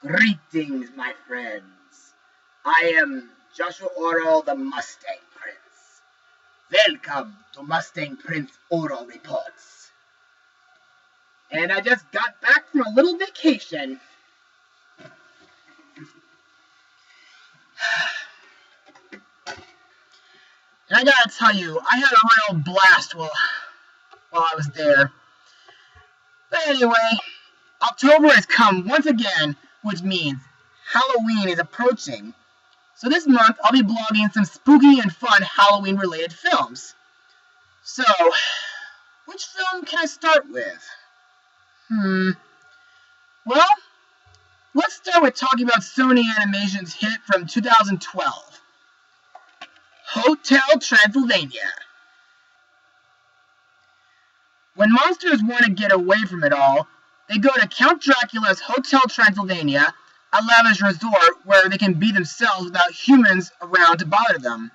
Greetings, my friends. I am Joshua Orro, the Mustang Prince. Welcome to Mustang Prince Orro Reports. And I just got back from a little vacation. And I gotta tell you, I had a real blast while I was there. But anyway, October has come once again, which means Halloween is approaching. So this month, I'll be blogging some spooky and fun Halloween-related films. So, which film can I start with? Well, let's start with talking about Sony Animation's hit from 2012, Hotel Transylvania. When monsters want to get away from it all, they go to Count Dracula's Hotel Transylvania, a lavish resort where they can be themselves without humans around to bother them.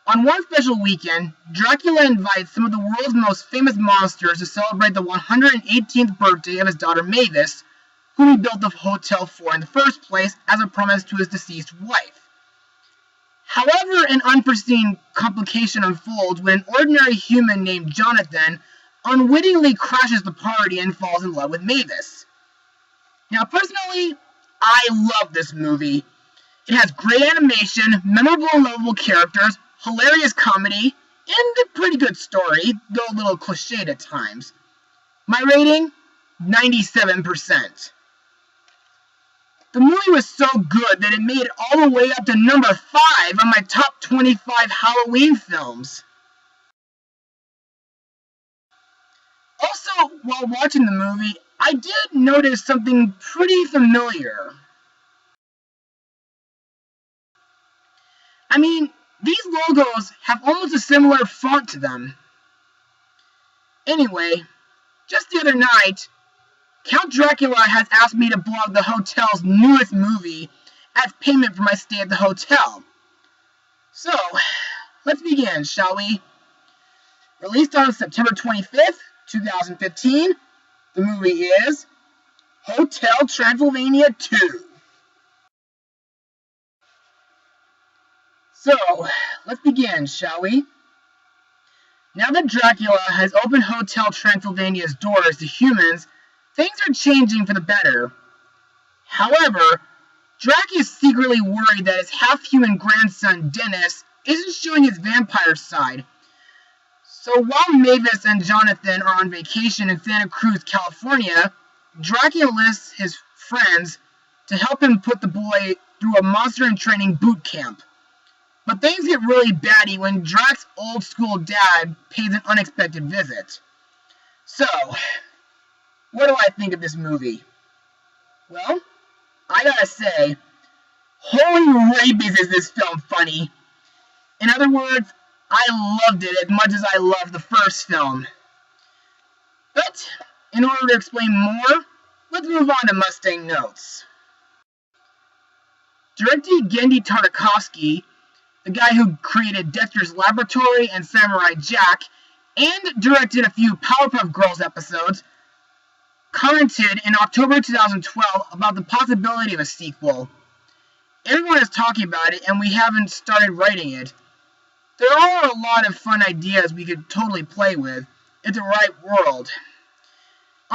On one special weekend, Dracula invites some of the world's most famous monsters to celebrate the 118th birthday of his daughter Mavis, whom he built the hotel for in the first place as a promise to his deceased wife. However, an unforeseen complication unfolds when an ordinary human named Jonathan unwittingly crashes the party and falls in love with Mavis. Now, personally, I love this movie. It has great animation, memorable and lovable characters, hilarious comedy, and a pretty good story, though a little cliched at times. My rating? 97%. The movie was so good that it made it all the way up to number 5 on my top 25 Halloween films. Also, while watching the movie, I did notice something pretty familiar. I mean, these logos have almost a similar font to them. Anyway, just the other night, Count Dracula has asked me to blog the hotel's newest movie as payment for my stay at the hotel. So, let's begin, shall we? Released on September 25th, 2015, the movie is Hotel Transylvania 2. So, let's begin, shall we? Now that Dracula has opened Hotel Transylvania's doors to humans, things are changing for the better. However, Drac is secretly worried that his half-human grandson, Dennis, isn't showing his vampire side. So while Mavis and Jonathan are on vacation in Santa Cruz, California, Drac enlists his friends to help him put the boy through a monster in training boot camp. But things get really batty when Drac's old-school dad pays an unexpected visit. So, what do I think of this movie? Well, I gotta say, holy rabies is this film funny. In other words, I loved it as much as I loved the first film. But, in order to explain more, let's move on to Mustang notes. Director Genndy Tartakovsky, the guy who created Dexter's Laboratory and Samurai Jack, and directed a few Powerpuff Girls episodes, commented in October 2012 about the possibility of a sequel. Everyone is talking about it, and we haven't started writing it. There are a lot of fun ideas we could totally play with. It's a right world.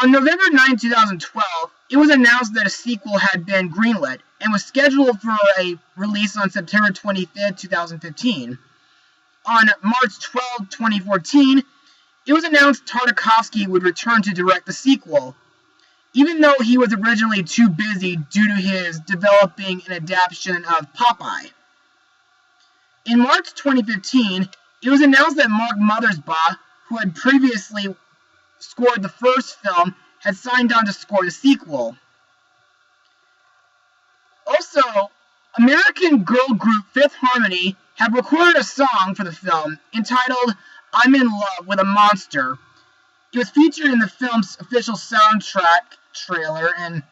On November 9, 2012, it was announced that a sequel had been greenlit and was scheduled for a release on September 25, 2015. On March 12, 2014, it was announced Tartakovsky would return to direct the sequel, even though he was originally too busy due to his developing an adaptation of Popeye. In March 2015, it was announced that Mark Mothersbaugh, who had previously scored the first film, had signed on to score the sequel. Also, American girl group Fifth Harmony have recorded a song for the film entitled I'm in Love with a Monster. It was featured in the film's official soundtrack trailer and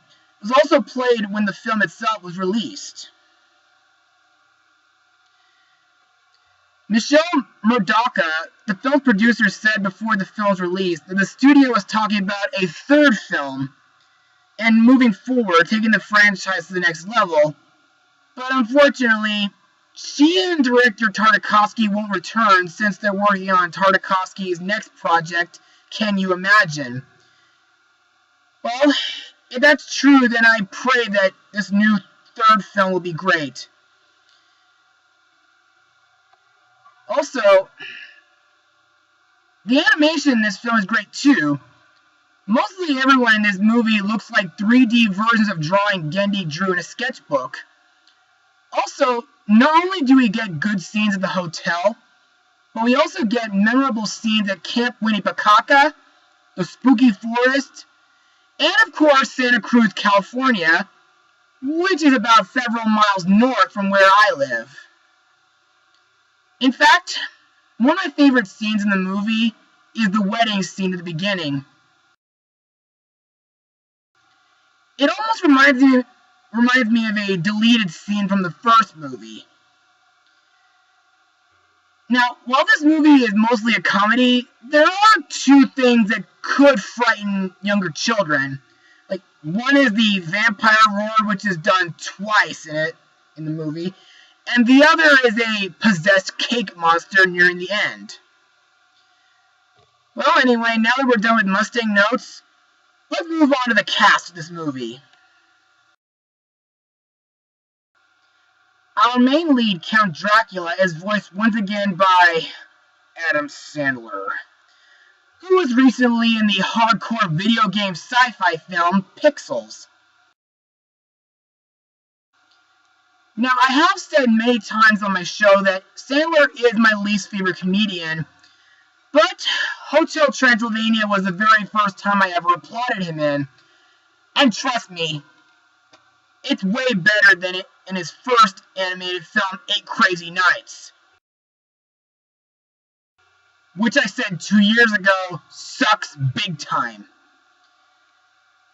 was also played when the film itself was released. Michelle Murdoka, the film producer, said before the film's release that the studio was talking about a third film and moving forward, taking the franchise to the next level. But unfortunately, she and director Tartakovsky won't return since they're working on Tartakovsky's next project, Can You Imagine? Well, if that's true, then I pray that this new third film will be great. Also, the animation in this film is great too. Mostly everyone in this movie looks like 3D versions of drawing Genndy drew in a sketchbook. Also, not only do we get good scenes at the hotel, but we also get memorable scenes at Camp Winnipesaukee, the spooky forest, and of course Santa Cruz, California, which is about several miles north from where I live. In fact, one of my favorite scenes in the movie is the wedding scene at the beginning. It almost reminds me of a deleted scene from the first movie. Now, while this movie is mostly a comedy, there are two things that could frighten younger children. Like, one is the vampire roar, which is done twice in the movie, and the other is a possessed cake monster nearing the end. Well, anyway, now that we're done with Mustang notes, let's move on to the cast of this movie. Our main lead, Count Dracula, is voiced once again by Adam Sandler, who was recently in the hardcore video game sci-fi film Pixels. Now, I have said many times on my show that Sandler is my least favorite comedian, but Hotel Transylvania was the very first time I ever applauded him in, and trust me, it's way better than it in his first animated film, 8 Crazy Nights, which I said 2 years ago sucks big time.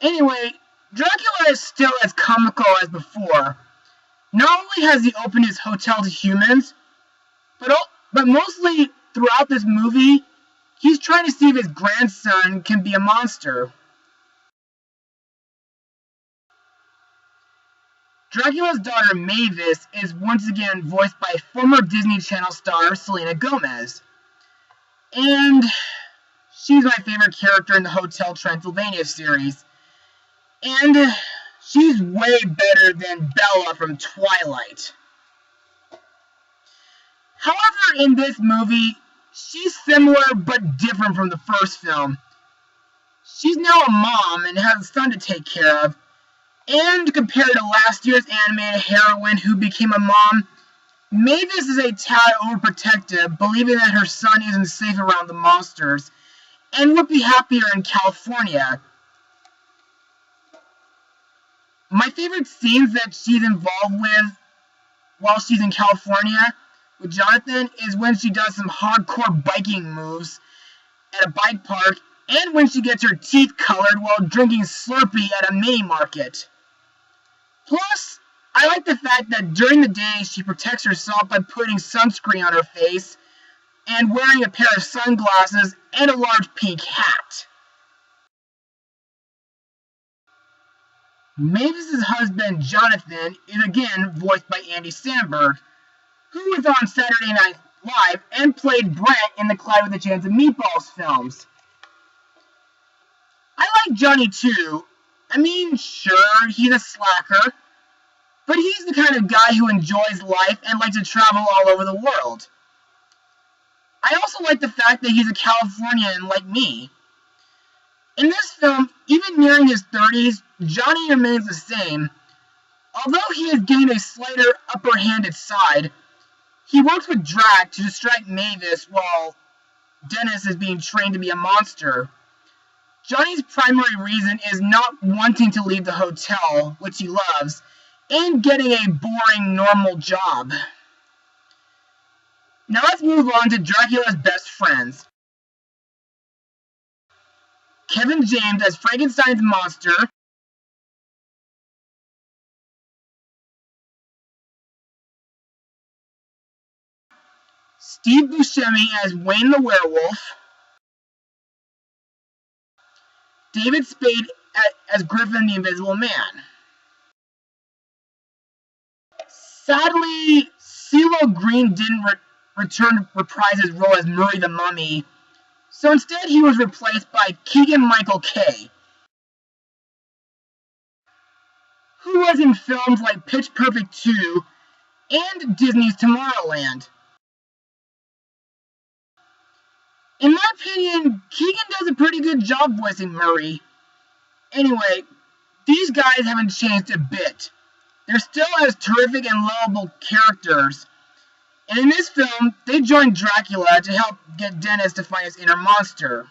Anyway, Dracula is still as comical as before. Not only has he opened his hotel to humans, but mostly throughout this movie, he's trying to see if his grandson can be a monster. Dracula's daughter Mavis is once again voiced by former Disney Channel star Selena Gomez. And she's my favorite character in the Hotel Transylvania series. And she's way better than Bella from Twilight. However, in this movie, she's similar but different from the first film. She's now a mom and has a son to take care of. And compared to last year's animated heroine who became a mom, Mavis is a tad overprotective, believing that her son isn't safe around the monsters, and would be happier in California. My favorite scenes that she's involved with while she's in California with Jonathan is when she does some hardcore biking moves at a bike park, and when she gets her teeth colored while drinking Slurpee at a mini market. Plus, I like the fact that during the day she protects herself by putting sunscreen on her face and wearing a pair of sunglasses and a large pink hat. Mavis's husband, Jonathan, is again voiced by Andy Samberg, who was on Saturday Night Live and played Brent in the Clyde with a Chance of Meatballs films. I like Johnny too. I mean, sure, he's a slacker, but he's the kind of guy who enjoys life and likes to travel all over the world. I also like the fact that he's a Californian like me. In this film, even nearing his 30s, Johnny remains the same. Although he has gained a slighter upper-handed side, he works with Drac to distract Mavis while Dennis is being trained to be a monster. Johnny's primary reason is not wanting to leave the hotel, which he loves, and getting a boring, normal job. Now let's move on to Dracula's best friends. Kevin James as Frankenstein's monster, Steve Buscemi as Wayne the Werewolf, David Spade as Griffin the Invisible Man. Sadly, CeeLo Green didn't return to reprise his role as Murray the Mummy, so instead he was replaced by Keegan-Michael Kay, who was in films like Pitch Perfect 2 and Disney's Tomorrowland. In my opinion, Keegan does a pretty good job voicing Murray. Anyway, these guys haven't changed a bit. They're still as terrific and lovable characters. And in this film, they join Dracula to help get Dennis to find his inner monster.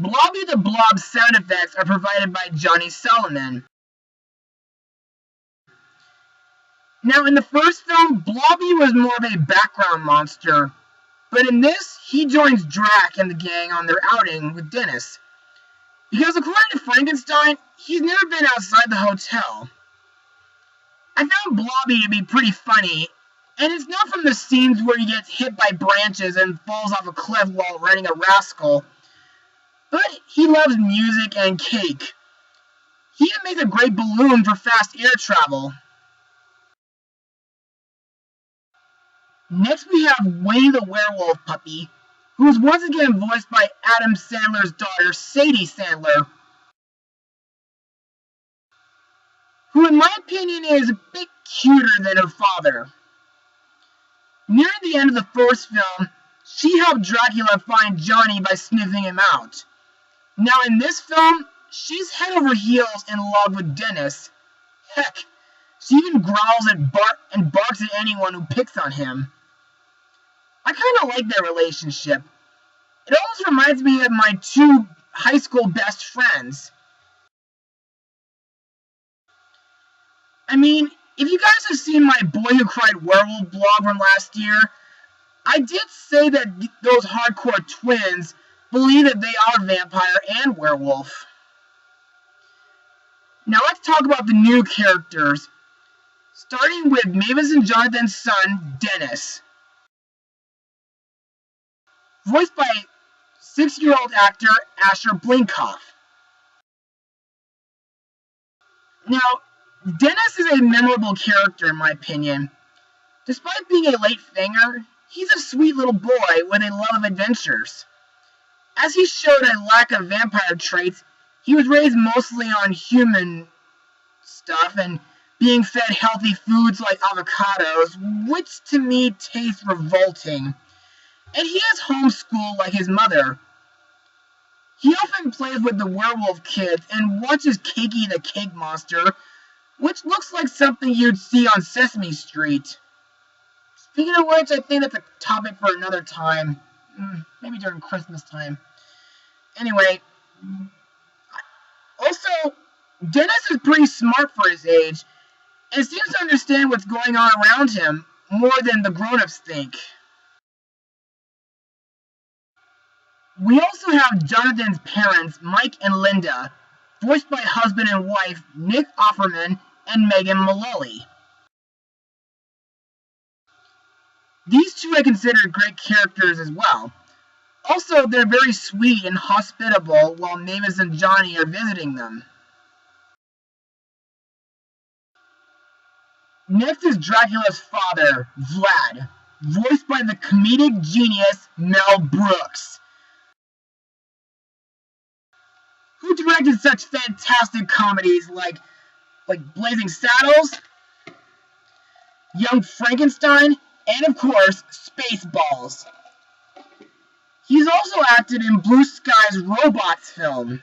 Blobby the Blob's sound effects are provided by Johnny Solomon. Now, in the first film, Blobby was more of a background monster, but in this, he joins Drac and the gang on their outing with Dennis. Because according to Frankenstein, he's never been outside the hotel. I found Blobby to be pretty funny, and it's not from the scenes where he gets hit by branches and falls off a cliff while riding a rascal, but he loves music and cake. He even makes a great balloon for fast air travel. Next we have Wayne the Werewolf puppy, who is once again voiced by Adam Sandler's daughter, Sadie Sandler, who in my opinion is a bit cuter than her father. Near the end of the first film, she helped Dracula find Johnny by sniffing him out. Now in this film, she's head over heels in love with Dennis. Heck, she even growls and barks at anyone who picks on him. I kind of like their relationship. It almost reminds me of my two high school best friends. I mean, if you guys have seen my Boy Who Cried Werewolf blog from last year, I did say that those hardcore twins believe that they are vampire and werewolf. Now let's talk about the new characters, starting with Mavis and Jonathan's son, Dennis. Voiced by 6-year-old actor Asher Blinkoff. Now, Dennis is a memorable character in my opinion. Despite being a late fanger, he's a sweet little boy with a love of adventures. As he showed a lack of vampire traits, he was raised mostly on human stuff and being fed healthy foods like avocados, which to me taste revolting. And he is homeschooled like his mother. He often plays with the werewolf kids and watches Cakey the Cake Monster, which looks like something you'd see on Sesame Street. Speaking of which, I think that's a topic for another time. Maybe during Christmas time. Anyway, also, Dennis is pretty smart for his age, and seems to understand what's going on around him more than the grown-ups think. We also have Jonathan's parents, Mike and Linda, voiced by husband and wife Nick Offerman and Megan Mullally. These two I consider great characters as well. Also, they're very sweet and hospitable while Mavis and Johnny are visiting them. Next is Dracula's father, Vlad, voiced by the comedic genius Mel Brooks, who directed such fantastic comedies like Blazing Saddles, Young Frankenstein, and of course, Spaceballs. He's also acted in Blue Sky's Robots film.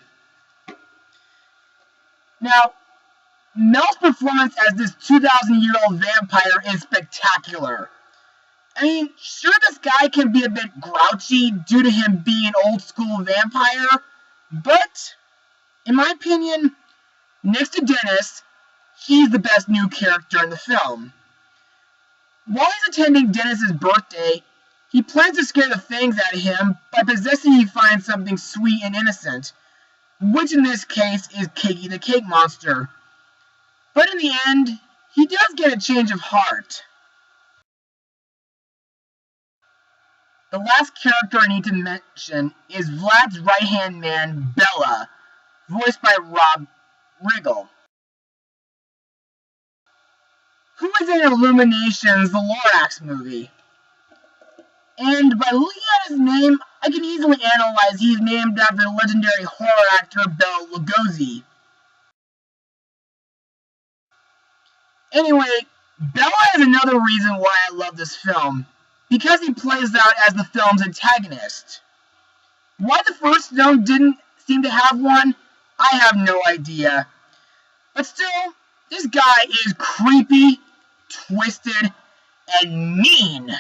Now, Mel's performance as this 2,000-year-old vampire is spectacular. I mean, sure, this guy can be a bit grouchy due to him being an old-school vampire, but in my opinion, next to Dennis, he's the best new character in the film. While he's attending Dennis's birthday, He plans to scare the fangs out of him by possessing he finds something sweet and innocent, which in this case is Cakey the Cake Monster. But in the end, he does get a change of heart. The last character I need to mention is Vlad's right-hand man, Bella, voiced by Rob Riggle, who is in Illumination's The Lorax movie. And by looking at his name, I can easily analyze he's named after legendary horror actor Bela Lugosi. Anyway, Bella is another reason why I love this film, because he plays out as the film's antagonist. Why the first film didn't seem to have one, I have no idea. But still, this guy is creepy, twisted, and mean.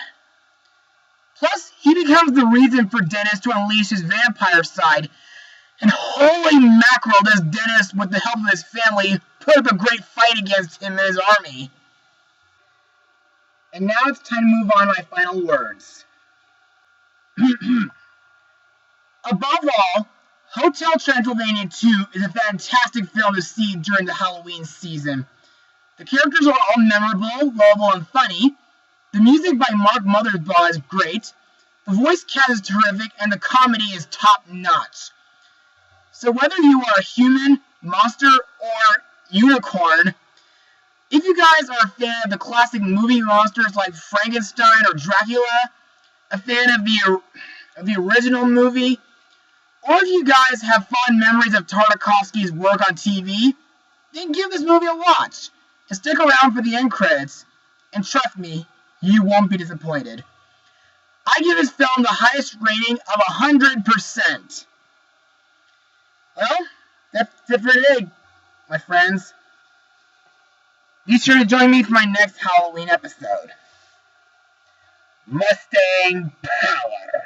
Plus, he becomes the reason for Dennis to unleash his vampire side. And holy mackerel, does Dennis, with the help of his family, put up a great fight against him and his army. And now it's time to move on to my final words. Above all, Hotel Transylvania 2 is a fantastic film to see during the Halloween season. The characters are all memorable, lovable, and funny. The music by Mark Mothersbaugh is great. The voice cast is terrific, and the comedy is top-notch. So whether you are a human, monster, or unicorn, if you guys are a fan of the classic movie monsters like Frankenstein or Dracula, a fan of the original movie, or if you guys have fond memories of Tartakovsky's work on TV, then give this movie a watch, and stick around for the end credits, and trust me, you won't be disappointed. I give this film the highest rating of 100%. Well, that's it for today, my friends. Be sure to join me for my next Halloween episode. Mustang Power!